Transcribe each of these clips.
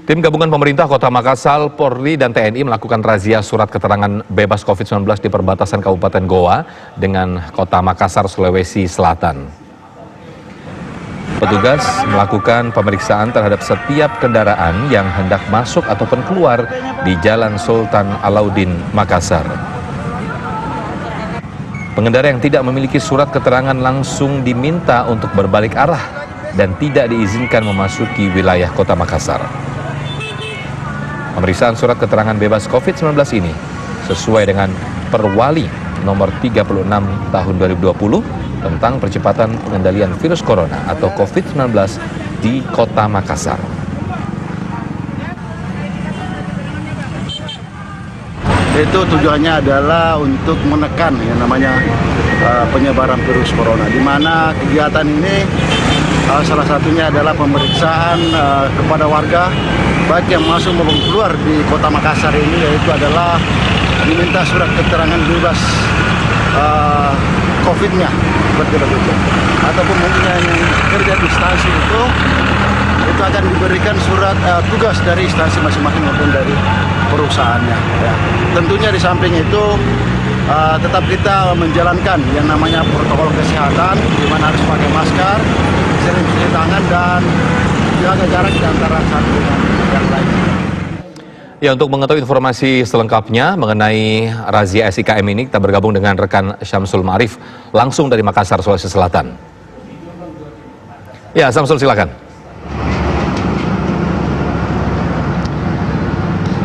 Tim gabungan pemerintah Kota Makassar, Polri, dan TNI melakukan razia surat keterangan bebas COVID-19 di perbatasan Kabupaten Goa dengan Kota Makassar, Sulawesi Selatan. Petugas melakukan pemeriksaan terhadap setiap kendaraan yang hendak masuk ataupun keluar di Jalan Sultan Alauddin, Makassar. Pengendara yang tidak memiliki surat keterangan langsung diminta untuk berbalik arah dan tidak diizinkan memasuki wilayah Kota Makassar. Pemeriksaan surat keterangan bebas COVID-19 ini sesuai dengan Perwali nomor 36 tahun 2020 tentang percepatan pengendalian virus corona atau COVID-19 di Kota Makassar. Itu tujuannya adalah untuk menekan yang namanya penyebaran virus corona, di mana kegiatan ini salah satunya adalah pemeriksaan kepada warga baik yang masuk maupun keluar di Kota Makassar ini, yaitu adalah diminta surat keterangan bebas COVID-nya seperti itu, ataupun mungkin yang kerja di instansi itu akan diberikan surat tugas dari instansi masing-masing maupun dari perusahaannya. Ya. Tentunya di samping itu tetap kita menjalankan yang namanya protokol kesehatan, di mana harus pakai masker, sering cuci tangan, dan jaga jarak di antara satu dengan yang lain. Ya, untuk mengetahui informasi selengkapnya mengenai razia SIKM ini, kita bergabung dengan rekan Syamsul Ma'arif langsung dari Makassar, Sulawesi Selatan. Ya, Syamsul, silakan.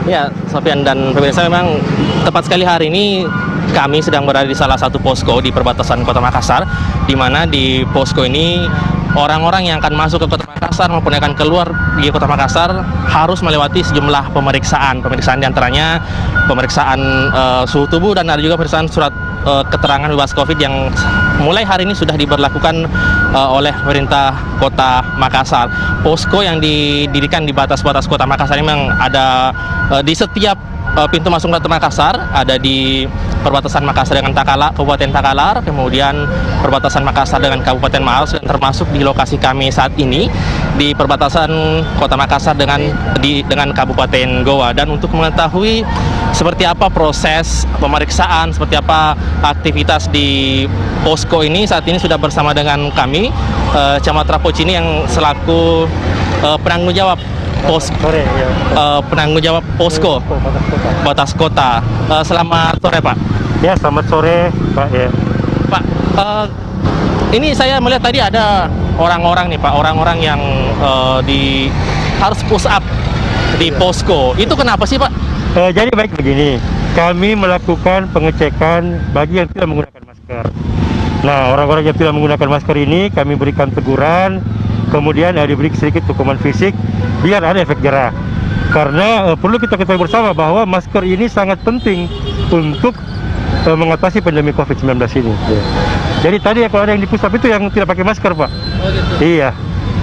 Ya, Sofian dan pemirsa, memang tepat sekali hari ini kami sedang berada di salah satu posko di perbatasan Kota Makassar, di mana di posko ini orang-orang yang akan masuk ke Kota Makassar maupun yang akan keluar di Kota Makassar harus melewati sejumlah pemeriksaan diantaranya pemeriksaan suhu tubuh dan ada juga pemeriksaan surat keterangan bebas COVID yang mulai hari ini sudah diberlakukan oleh pemerintah Kota Makassar. Posko yang didirikan di batas-batas Kota Makassar ini memang ada di setiap pintu masuk Kota Makassar, ada di perbatasan Makassar dengan Kabupaten Takalar, kemudian perbatasan Makassar dengan Kabupaten Maros, dan termasuk di lokasi kami saat ini di perbatasan Kota Makassar dengan Kabupaten Goa. Dan untuk mengetahui seperti apa proses pemeriksaan, seperti apa aktivitas di posko ini, saat ini sudah bersama dengan kami Camat Rapocini yang selaku penanggung jawab penanggung jawab posko batas kota. Selamat sore, Pak. Ya, selamat sore, Pak. Ya. Pak, ini saya melihat tadi ada orang-orang nih, Pak, orang-orang yang harus push up di posko. Itu kenapa sih, Pak? Jadi baik begini, kami melakukan pengecekan bagi yang tidak menggunakan masker. Nah, orang-orang yang tidak menggunakan masker ini kami berikan teguran, kemudian diberi sedikit hukuman fisik biar ada efek jerah. Karena perlu kita ketahui bersama bahwa masker ini sangat penting untuk mengatasi pandemi COVID-19 ini. Ya. Jadi tadi kalau ada yang di pusat itu yang tidak pakai masker, Pak. Oh gitu. Iya.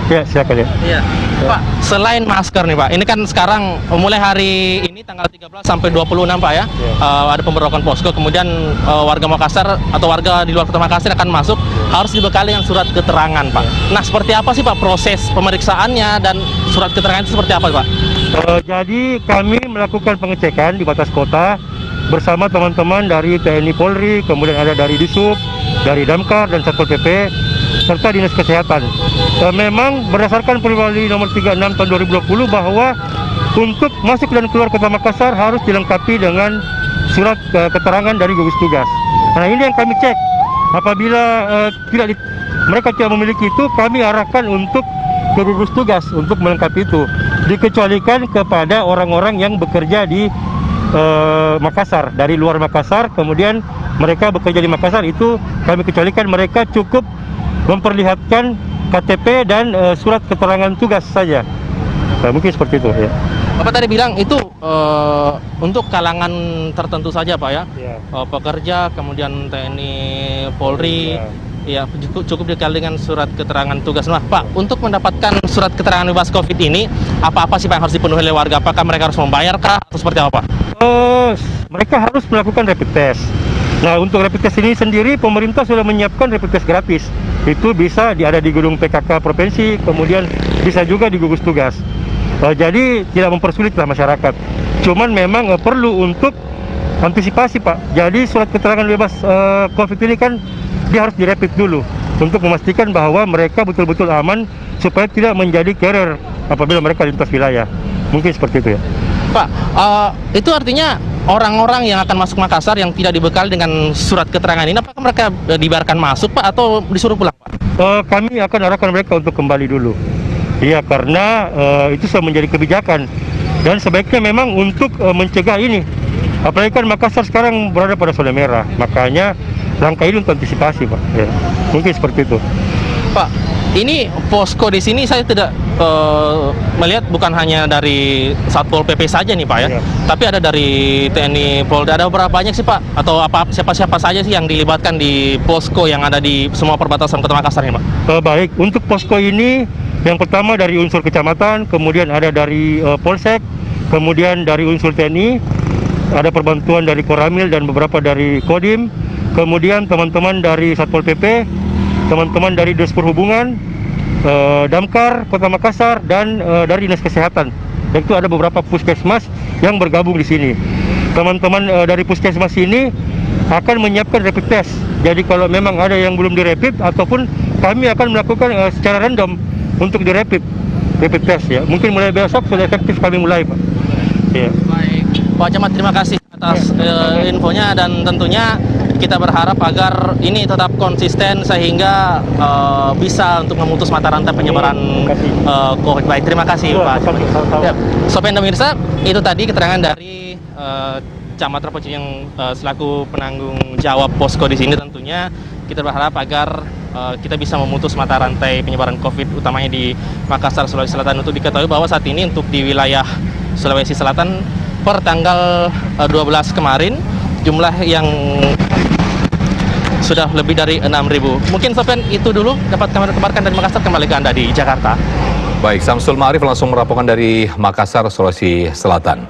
Ya, silakan ya. Iya. Pak, selain masker nih, Pak, ini kan sekarang mulai hari ini tanggal 13 sampai 26, Pak ya. Ada pemberlakuan posko, kemudian warga Makassar atau warga di luar Kota Makassar akan masuk harus dibekali dengan surat keterangan, Pak. Nah, seperti apa sih, Pak, proses pemeriksaannya dan surat keterangan itu seperti apa, Pak? Jadi kami melakukan pengecekan di batas kota bersama teman-teman dari TNI Polri, kemudian ada dari Disub, dari Damkar dan Satpol PP, serta Dinas Kesehatan. Memang berdasarkan Perwali nomor 36 tahun 2020 bahwa untuk masuk dan keluar Kota Makassar harus dilengkapi dengan surat keterangan dari gugus tugas. Nah, ini yang kami cek. Apabila mereka tidak memiliki itu, kami arahkan untuk ke gugus tugas untuk melengkapi itu. Dikecualikan kepada orang-orang yang bekerja di Makassar, dari luar Makassar, kemudian mereka bekerja di Makassar, itu kami kecualikan, mereka cukup memperlihatkan KTP dan surat keterangan tugas saja. Nah, mungkin seperti itu ya. Bapak tadi bilang itu untuk kalangan tertentu saja, Pak ya. Pekerja, kemudian TNI, Polri, ya cukup dikali dengan surat keterangan tugas. Nah, Pak, untuk mendapatkan surat keterangan bebas COVID ini, apa sih Pak yang harus dipenuhi oleh warga? Apakah mereka harus membayarkah atau seperti apa, Pak? Mereka harus melakukan rapid test. Nah, untuk rapid test ini sendiri pemerintah sudah menyiapkan rapid test gratis. Itu bisa ada di gedung PKK provinsi, kemudian bisa juga di gugus tugas. Jadi tidak mempersulitlah masyarakat. Cuman memang perlu untuk antisipasi, Pak. Jadi surat keterangan bebas COVID ini kan dia harus dirapid dulu untuk memastikan bahwa mereka betul-betul aman supaya tidak menjadi carrier apabila mereka lintas wilayah. Mungkin seperti itu ya. Pak, itu artinya orang-orang yang akan masuk Makassar yang tidak dibekali dengan surat keterangan ini, apakah mereka dibiarkan masuk, Pak, atau disuruh pulang, Pak? Kami akan arahkan mereka untuk kembali dulu. Iya, karena itu sudah menjadi kebijakan. Dan sebaiknya memang untuk mencegah ini. Apalagi kan Makassar sekarang berada pada zona merah. Makanya langkah ini untuk antisipasi, Pak. Ya, mungkin seperti itu. Pak, ini posko di sini saya tidak melihat bukan hanya dari Satpol PP saja nih, Pak ya. Iya. Tapi ada dari TNI Polda. Ada berapa banyak sih, Pak? Atau siapa-siapa saja sih yang dilibatkan di posko yang ada di semua perbatasan Kota Makassar nih, Pak? Baik, untuk posko ini yang pertama dari unsur kecamatan, kemudian ada dari Polsek, kemudian dari unsur TNI, ada perbantuan dari Koramil dan beberapa dari Kodim, kemudian teman-teman dari Satpol PP, teman-teman dari Dinas Perhubungan, Damkar Kota Makassar, dan dari Dinas Kesehatan. Dan itu ada beberapa puskesmas yang bergabung di sini. Teman-teman dari puskesmas ini akan menyiapkan rapid test. Jadi kalau memang ada yang belum dirapid ataupun kami akan melakukan secara random untuk dirapid test ya. Mungkin mulai besok sudah efektif kami mulai, Pak. Ya. Baik, Pak Camat, terima kasih atas infonya, dan tentunya kita berharap agar ini tetap konsisten sehingga bisa untuk memutus mata rantai penyebaran COVID. Baik, terima kasih Pak Camat. Ya, Sobat dan pemirsa, itu tadi keterangan dari Camat Rapoci yang selaku penanggung jawab posko di sini. Tentunya kita berharap agar kita bisa memutus mata rantai penyebaran COVID, utamanya di Makassar, Sulawesi Selatan. Untuk diketahui bahwa saat ini untuk di wilayah Sulawesi Selatan per tanggal 12 kemarin jumlah yang sudah lebih dari 6.000. Mungkin Sofian itu dulu dapat kami kabarkan dari Makassar, kembali ke Anda di Jakarta. Baik, Samsul Ma'arif langsung melaporkan dari Makassar, Sulawesi Selatan.